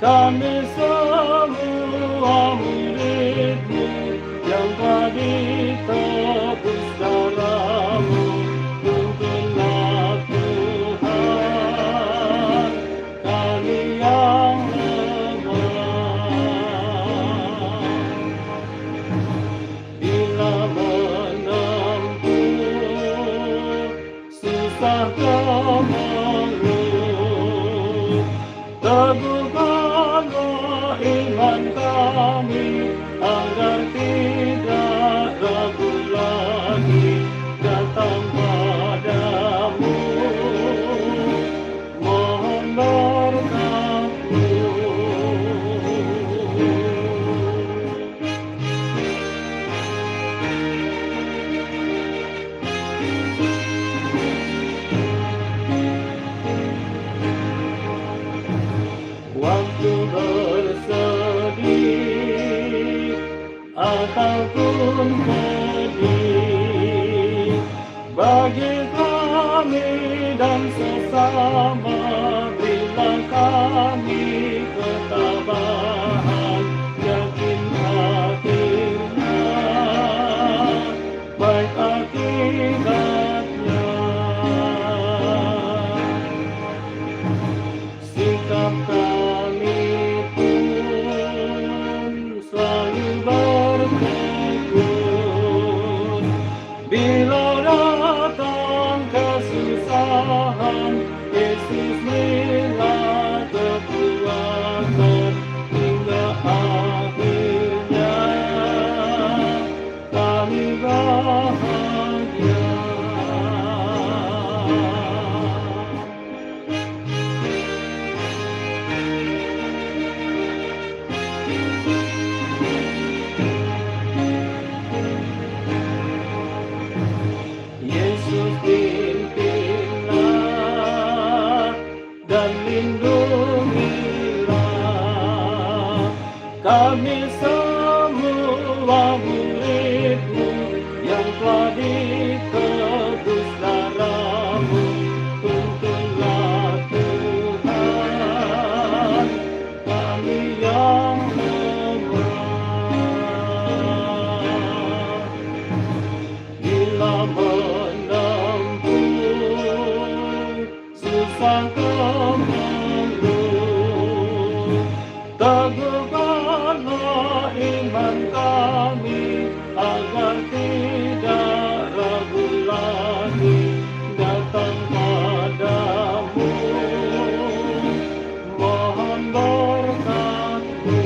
Kami semua murid-Mu yang telah ditebus darah-Mu. Tuntunlah Tuhan kami yang lemah. Bila menempuh susah kemengeluh, teguhkanlah iman kami agar tidak ragu lagi datang padamu. Mohon berkat-Mu. Waktu bersedih ataupun pedih, bagi kami dan sesama berilah kami ketabahan, yakin akhirnya baik akibatnya. Sikap kami pun selalu bertekun, bila datang kesusahan, Yesus berilah kekuatan hingga akhirnya kami bahagia. Yesus pimpinlah dan lindungilah kami semua murid-Mu yang telah ditebus darah-Mu. Tuntunlah Tuhan kami yang lemah. Bila menempuh susah kemengeluh, teguhkanlah iman kami agar tidak ragu lagi datang padamu. Mohon berkat-Mu.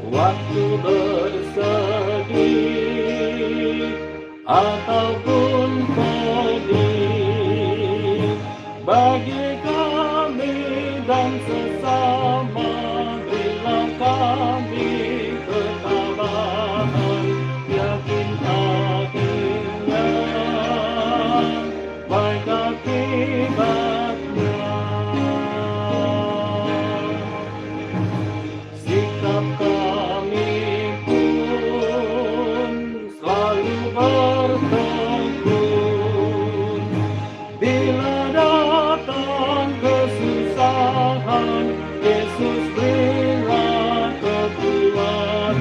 Waktu bersedih ataupun pedih, bagi kami dan sesama berilah kami ketabahan, yakin akhirnya baik akibatnya. Sikap kami pun selalu bertekun, bila datang kesusahan, Yesus berilah kekuatan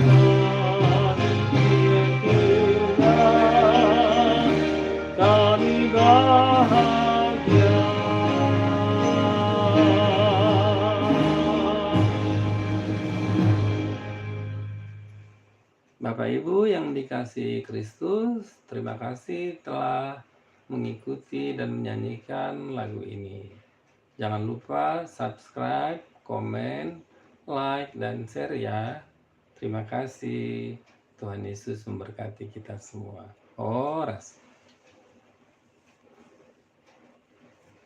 hingga kami bahagia. Bapak Ibu yang dikasihi Kristus, terima kasih telah mengikuti dan menyanyikan lagu ini. Jangan lupa subscribe, komen, like, dan share ya. Terima kasih. Tuhan Yesus memberkati kita semua. Horas.